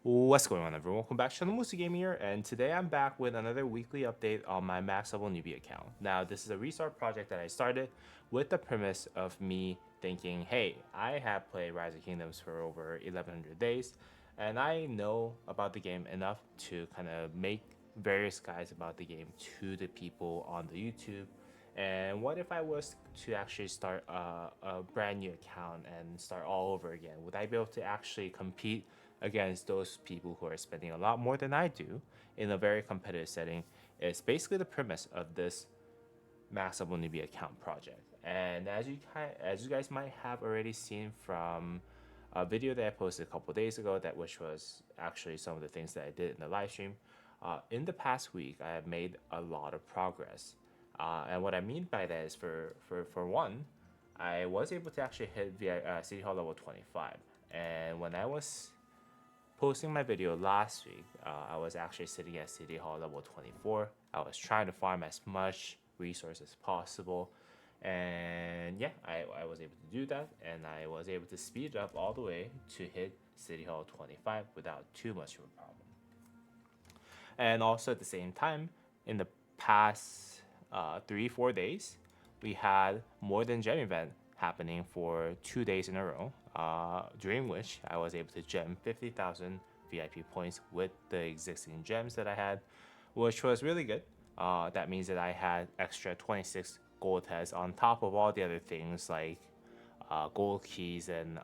What's going on, everyone? Welcome back to the Musi Gaming here, and today I'm back with another weekly update on my max level newbie account. Now, this is a restart project that I started with the premise of me thinking, hey, I have played Rise of Kingdoms for over 1100 days, and I know about the game enough to kind of make various guides about the game to the people on the YouTube. And what if I was to actually start a brand new account and start all over again? Would I be able to actually compete against those people who are spending a lot more than I do in a very competitive setting? It's basically the premise of this Max Level Newbie account project. And as you guys might have already seen from a video that I posted a couple days ago, that which was actually some of the things that I did in the live stream. In the past week, I have made a lot of progress. And what I mean by that is, for one, I was able to actually hit City Hall level 25. And when I was posting my video last week, I was actually sitting at City Hall level 24. I was trying to farm as much resources as possible. And yeah, I was able to do that. And I was able to speed up all the way to hit City Hall 25 without too much of a problem. And also at the same time, in the past 3-4 days, we had more than gem event happening for 2 days in a row, during which I was able to gem 50,000 VIP points with the existing gems that I had, which was really good. That means that I had extra 26 gold heads on top of all the other things like gold keys and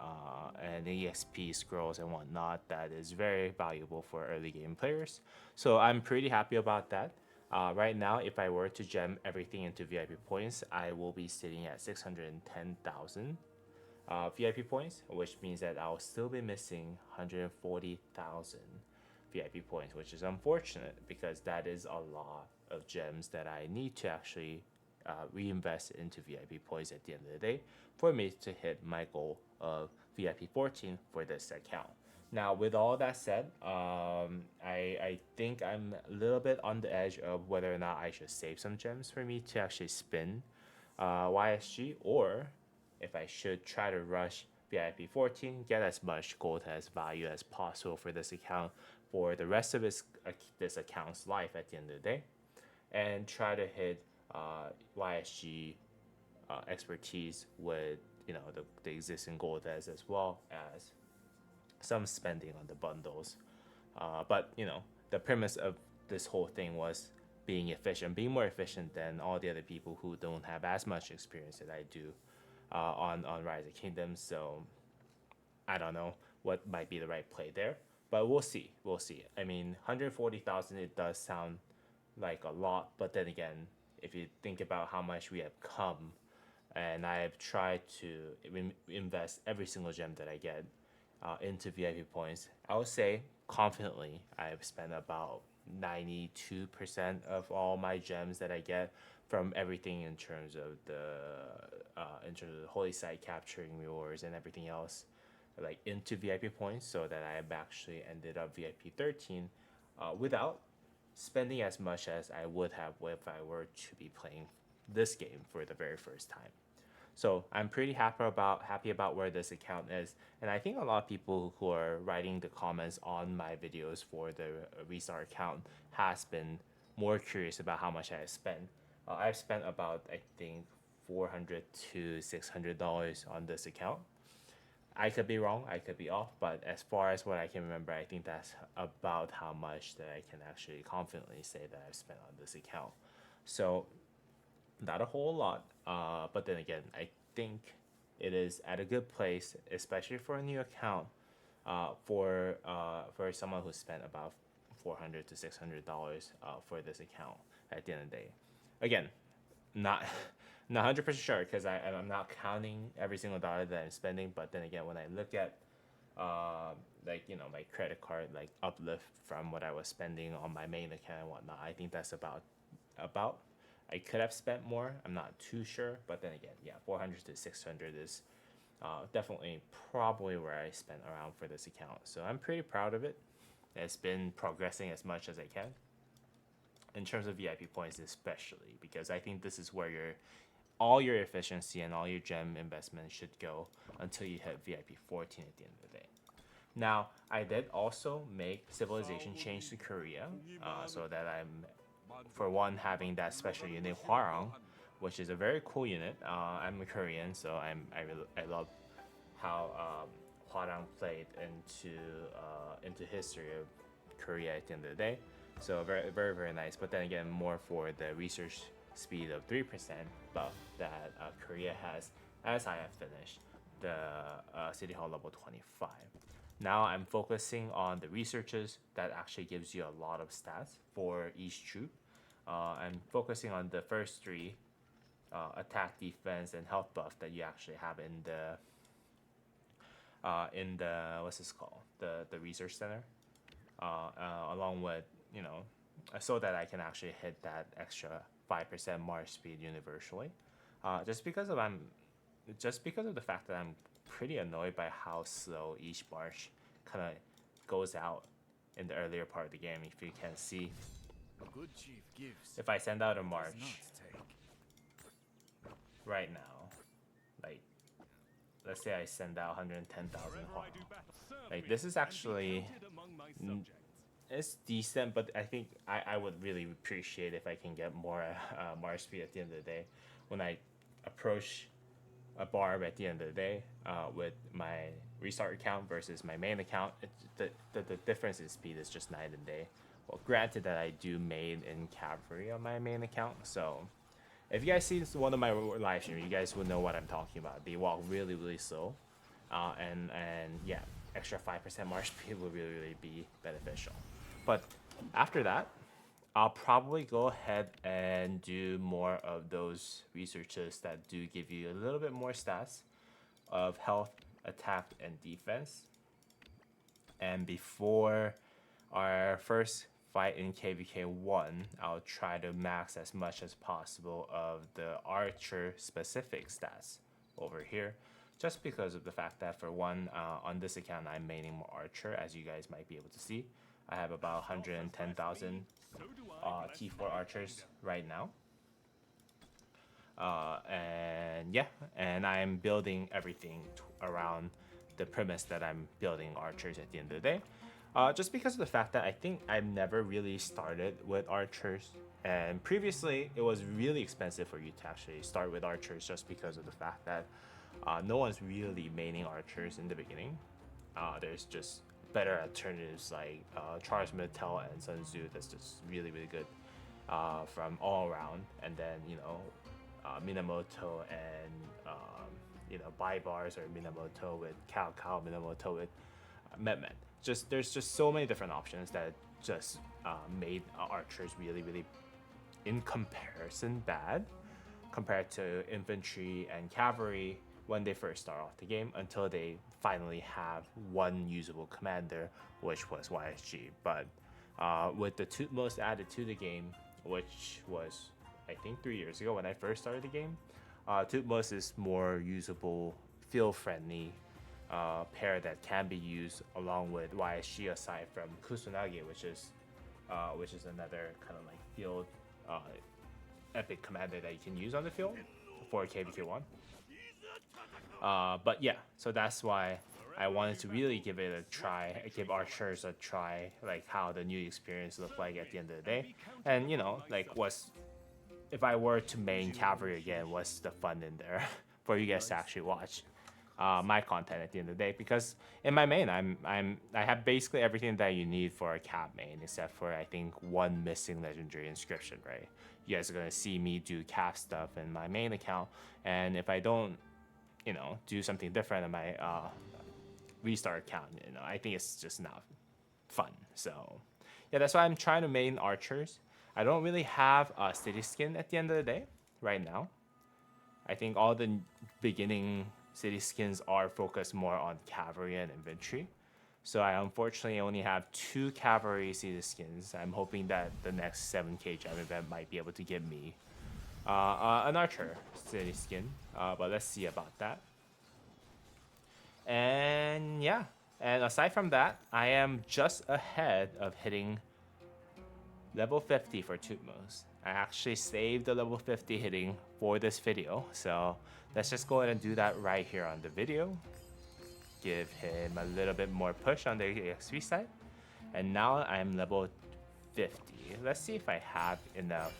EXP scrolls and whatnot. That is very valuable for early game players. So I'm pretty happy about that. Right now, if I were to gem everything into VIP points, I will be sitting at 610,000 VIP points, which means that I'll still be missing 140,000 VIP points, which is unfortunate because that is a lot of gems that I need to actually reinvest into VIP points at the end of the day for me to hit my goal of VIP14 for this account. Now, with all that said, I think I'm a little bit on the edge of whether or not I should save some gems for me to actually spin YSG, or if I should try to rush VIP 14, get as much gold as value as possible for this account for the rest of this account's life at the end of the day, and try to hit YSG expertise with the existing gold as well as some spending on the bundles. But the premise of this whole thing was being efficient, being more efficient than all the other people who don't have as much experience that I do on Rise of Kingdoms. So I don't know what might be the right play there, but we'll see. We'll see. I mean, 140,000, it does sound like a lot, but then again, if you think about how much we have come, and I have tried to invest every single gem that I get into VIP points, I would say confidently I've spent about 92% of all my gems that I get from everything in terms of the holy site capturing rewards and everything else, like into VIP points, so that I have actually ended up VIP 13 without spending as much as I would have if I were to be playing this game for the very first time. So I'm pretty happy about where this account is, and I think a lot of people who are writing the comments on my videos for the restart account has been more curious about how much I have spent. I've spent about, I think, $400 to $600 on this account. I could be wrong, I could be off, but as far as what I can remember, I think that's about how much that I can actually confidently say that I've spent on this account. So not a whole lot, but then again, I think it is at a good place, especially for a new account, for someone who spent about $400 to $600 for this account at the end of the day. Again, not not 100% sure because I'm not counting every single dollar that I'm spending, but then again, when I look at my credit card like uplift from what I was spending on my main account and whatnot, I think that's about I could have spent more. I'm not too sure, but then again, yeah, 400 to 600 is definitely probably where I spent around for this account. So I'm pretty proud of it. It's been progressing as much as I can in terms of VIP points, especially because I think this is where all your efficiency and all your gem investment should go until you hit VIP 14 at the end of the day. Now, I did also make civilization change to Korea, so that I'm, for one, having that special unit Hwarang, which is a very cool unit. I'm a Korean, so I love how Hwarang played into history of Korea at the end of the day. So very very very nice. But then again, more for the research speed of 3% buff that Korea has, as I have finished the City Hall level 25. Now I'm focusing on the researches that actually gives you a lot of stats for each troop. I'm focusing on the first three, attack, defense, and health buff that you actually have in the what's this called, the research center, along with, you know, so that I can actually hit that extra 5% march speed universally. Just because of the fact that I'm pretty annoyed by how slow each march kind of goes out in the earlier part of the game. If you can see, A good chief gives, if I send out a does march not take. right now, like let's say I send out 110,000 Hwa, like this is actually it's decent, but I think I would really appreciate if I can get more march speed at the end of the day when I approach a barb at the end of the day, with my restart account versus my main account. The difference in speed is just night and day. Well, granted that I do main in cavalry on my main account, so if you guys see one of my live streams, you guys will know what I'm talking about. They walk really really slow, and yeah, extra 5% march speed will really really be beneficial. But after that, I'll probably go ahead and do more of those researches that do give you a little bit more stats of health, attack, and defense. And before our first fight in KVK1, I'll try to max as much as possible of the archer specific stats over here. Just because of the fact that, for one, on this account, I'm maining more archer, as you guys might be able to see. I have about 110,000 T4 archers right now. And yeah, and I'm building everything around the premise that I'm building archers at the end of the day. Just because of the fact that I think I've never really started with archers, and previously it was really expensive for you to actually start with archers, just because of the fact that no one's really maining archers in the beginning. There's just better alternatives like Charles Mittel and Sun Tzu that's just really really good from all around, and then Minamoto and Bai Bars, or Minamoto with Cao Cao, Minamoto with Met. Just there's just so many different options that just made archers really really, in comparison, bad compared to infantry and cavalry when they first start off the game, until they finally have one usable commander, which was YSG. But with the Tutmos added to the game, which was I think 3 years ago when I first started the game, Tutmos is more usable, feel friendly pair that can be used along with YSG, aside from Kusunagi, which is another kind of like field epic commander that you can use on the field for KVK1. But yeah, so that's why I wanted to really give it a try, give archers a try, like how the new experience looked like at the end of the day. And like, if I were to main cavalry again, what's the fun in there for you guys to actually watch my content at the end of the day? Because in my main, I have basically everything that you need for a cap main, except for I think one missing legendary inscription, right? You guys are gonna see me do cap stuff in my main account, and if I don't do something different in my restart account, I think it's just not fun. So yeah, that's why I'm trying to main archers. I don't really have a city skin at the end of the day right now. I think all the beginning city skins are focused more on cavalry and infantry. So I unfortunately only have 2 cavalry city skins. I'm hoping that the next 7K gem event might be able to give me an archer city skin, but let's see about that. And yeah, and aside from that, I am just ahead of hitting level 50 for Tutmos. I actually saved the level 50 hitting for this video, so let's just go ahead and do that right here on the video. give him a little bit more push on the XP side. And now I'm level 50. Let's see if I have enough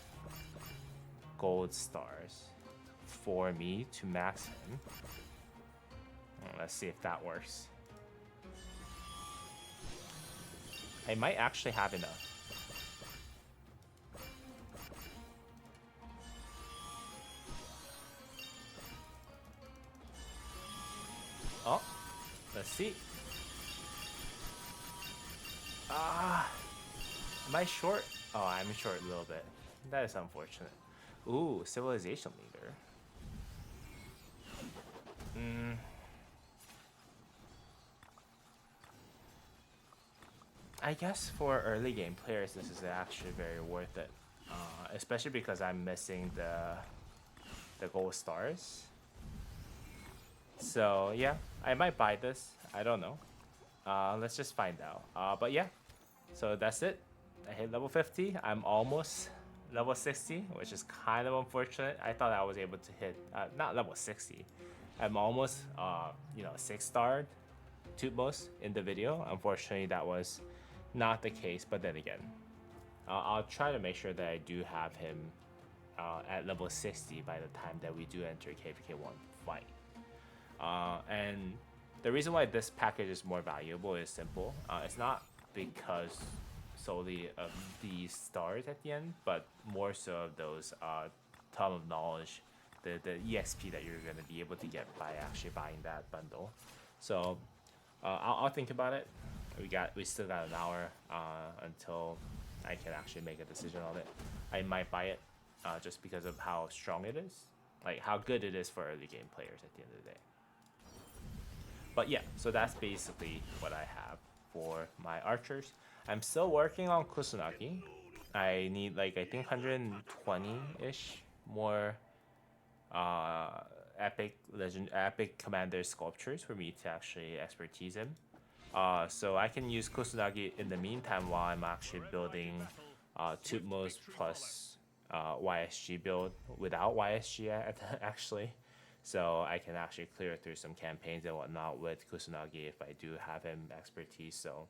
gold stars for me to max him. Let's see if that works. I might actually have enough. Oh, let's see. Am I short? Oh, I'm short a little bit. That is unfortunate. Ooh, civilization leader. I guess for early game players, this is actually very worth it, especially because I'm missing the gold stars. So yeah, I might buy this. I don't know. Let's just find out. But yeah, so that's it. I hit level 50. I'm almost level 60, which is kind of unfortunate. I thought I was able to hit not level 60. I'm almost 6-starred Tutmos in the video. Unfortunately, that was not the case. But then again, I'll try to make sure that I do have him at level 60 by the time that we do enter KVK1 fight. And the reason why this package is more valuable is simple. It's not because solely of these stars at the end, but more so of those ton of knowledge, the EXP that you're going to be able to get by actually buying that bundle. So I'll think about it. We still got an hour until I can actually make a decision on it. I might buy it just because of how strong it is, like how good it is for early game players at the end of the day. But yeah, so that's basically what I have for my archers. I'm still working on Kusanagi. I need like I think 120-ish more epic commander sculptures for me to actually expertise him. So I can use Kusanagi in the meantime while I'm actually building Tutmos plus YSG build without YSG actually. So I can actually clear through some campaigns and whatnot with Kusanagi if I do have him expertise. So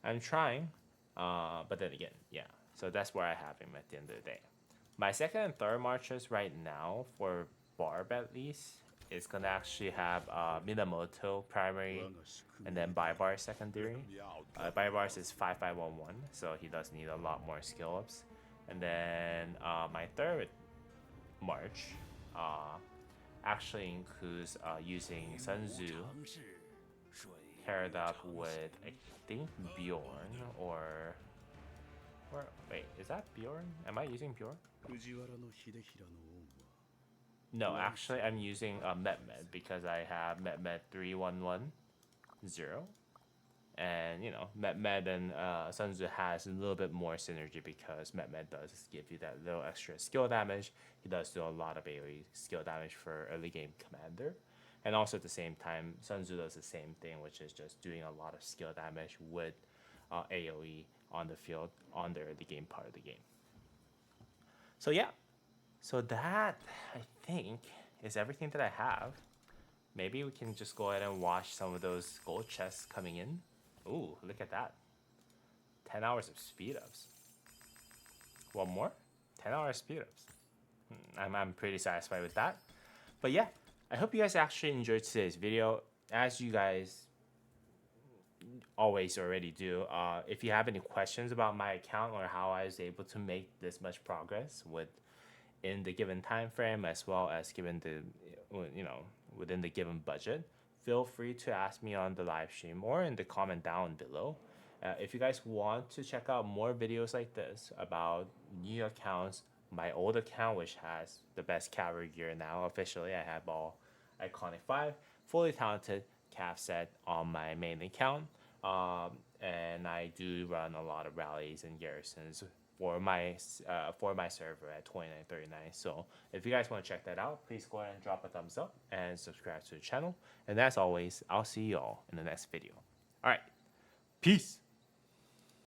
I'm trying, but then again, yeah. So that's where I have him at the end of the day. My second and third marches right now for Barb at least is gonna actually have Minamoto primary and then Baibar secondary. Baibar's is 5511, so he does need a lot more skill ups. And then my third march actually includes using Sun Tzu paired up with I think Bjorn or wait, is that Bjorn? Am I using Bjorn? No, actually I'm using Metmed because I have Metmed 3110. And you know, Metmed and Sun Tzu has a little bit more synergy because Metmed does give you that little extra skill damage. He does do a lot of AoE skill damage for early game commander. And also at the same time, Sun Tzu does the same thing, which is just doing a lot of skill damage with AoE on the field on the early game part of the game. So yeah, so that I think is everything that I have. Maybe we can just go ahead and watch some of those gold chests coming in. Ooh, look at that. 10 hours of speed ups. One more? 10 hours speed ups. I'm pretty satisfied with that. But yeah, I hope you guys actually enjoyed today's video. As you guys always already do, if you have any questions about my account or how I was able to make this much progress in the given time frame, as well as given the within the given budget, feel free to ask me on the live stream or in the comment down below. If you guys want to check out more videos like this about new accounts, my old account, which has the best cavalry gear now officially, I have all Iconic 5 fully talented calf set on my main account, and I do run a lot of rallies and garrisons for my server at 2939. So if you guys want to check that out, please go ahead and drop a thumbs up and subscribe to the channel. And as always, I'll see you all in the next video. All right, peace.